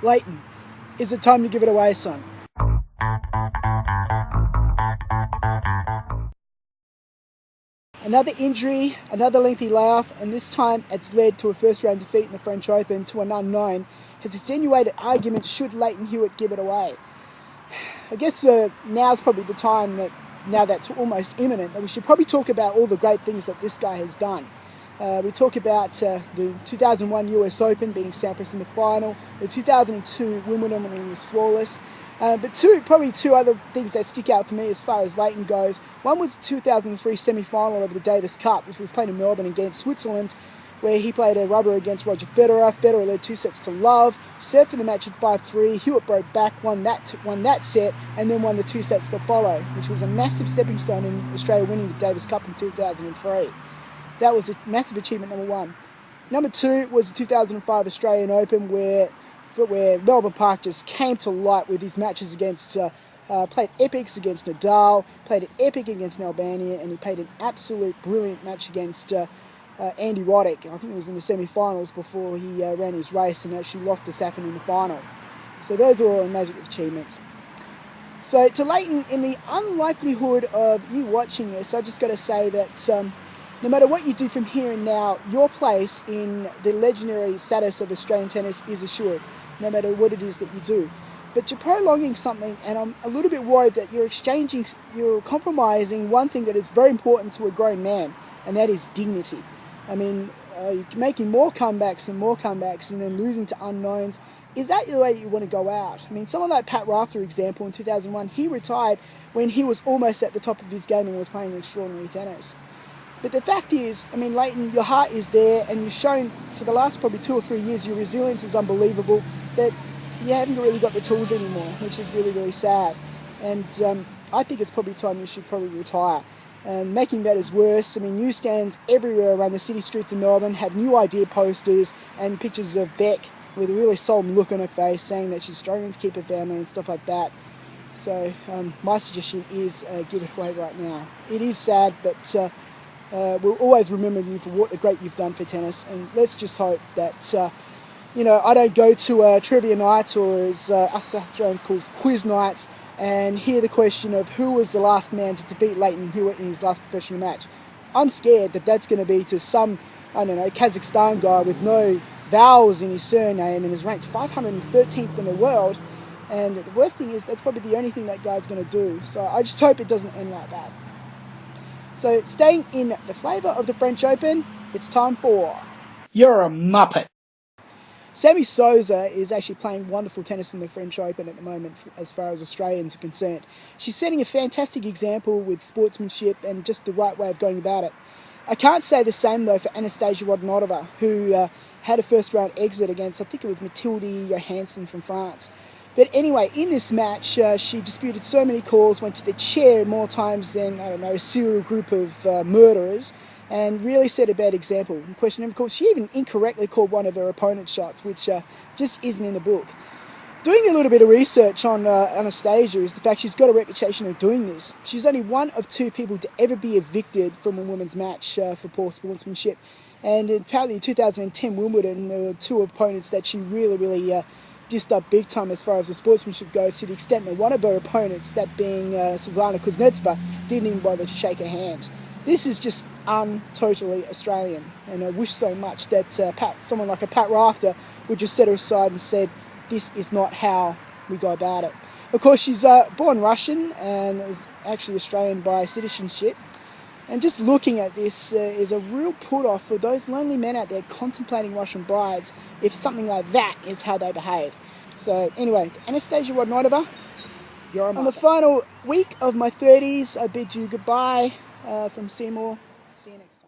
Lleyton, is it time to give it away, son? Another injury, another lengthy layoff, and this time it's led to a first-round defeat in the French Open to an unknown, has insinuated arguments should Lleyton Hewitt give it away. I guess now's probably the time that, now that's almost imminent, that we should probably talk about all the great things that this guy has done. We talk about the 2001 US Open, beating Sampras in the final, the 2002 Wimbledon when he was flawless. But probably two other things that stick out for me as far as Lleyton goes. One was the 2003 semi-final of the Davis Cup, which was played in Melbourne against Switzerland, where he played a rubber against Roger Federer. Federer led 2-0, served for the match at 5-3. Hewitt broke back, won that set, and then won the 2 sets to follow, which was a massive stepping stone in Australia winning the Davis Cup in 2003. That was a massive achievement, number one. Number two was the 2005 Australian Open, where Melbourne Park just came to light with his matches against, played epics against Nadal, played an epic against Albania, and he played an absolute brilliant match against Andy Roddick. I think it was in the semi-finals before he ran his race and actually lost to Safin in the final. So those are all amazing achievements. So to Lleyton, in the unlikelihood of you watching this, I just got to say that no matter what you do from here and now, your place in the legendary status of Australian tennis is assured, no matter what it is that you do. But you're prolonging something, and I'm a little bit worried that you're compromising one thing that is very important to a grown man, and that is dignity. I mean, you're making more comebacks and then losing to unknowns. Is that the way you want to go out? I mean, someone like Pat Rafter, example, in 2001, he retired when he was almost at the top of his game and was playing extraordinary tennis. But the fact is, I mean, Lleyton, your heart is there, and you've shown for the last probably 2 or 3 years your resilience is unbelievable, that you haven't really got the tools anymore, which is really, really sad. And I think it's probably time you should probably retire. And making matters worse, I mean, newsstands everywhere around the city streets of Melbourne have new idea posters and pictures of Beck with a really solemn look on her face saying that she's struggling to keep her family and stuff like that. So my suggestion is give it away right now. It is sad, but we'll always remember you for what a great you've done for tennis, and let's just hope that I don't go to a trivia night, or as us South Australians call quiz night, and hear the question of who was the last man to defeat Lleyton Hewitt in his last professional match. I'm scared that that's going to be to some, I don't know, Kazakhstan guy with no vowels in his surname and is ranked 513th in the world, and the worst thing is that's probably the only thing that guy's going to do. So I just hope it doesn't end like that. So staying in the flavour of the French Open, it's time for You're a Muppet. Sammy Souza is actually playing wonderful tennis in the French Open at the moment as far as Australians are concerned. She's setting a fantastic example with sportsmanship and just the right way of going about it. I can't say the same though for Anastasia Rodionova, who had a first round exit against, I think it was Mathilde Johansson from France. But anyway, in this match, she disputed so many calls, went to the chair more times than, I don't know, a serial group of murderers, and really set a bad example. In question, of course, she even incorrectly called one of her opponent's shots, which just isn't in the book. Doing a little bit of research on Anastasia is the fact she's got a reputation of doing this. She's only one of 2 people to ever be evicted from a women's match for poor sportsmanship. And apparently in 2010 Wimbledon, there were 2 opponents that she really dissed up big time as far as the sportsmanship goes, to the extent that one of her opponents, that being Svetlana Kuznetsova, didn't even bother to shake her hand. This is just totally Australian, and I wish so much that someone like a Pat Rafter would just set her aside and said, this is not how we go about it. Of course, she's born Russian and is actually Australian by citizenship. And just looking at this is a real put-off for those lonely men out there contemplating Russian brides, if something like that is how they behave. So anyway, Anastasia Rodionova, you're on the final week of my 30s. I bid you goodbye from Seymour. See you next time.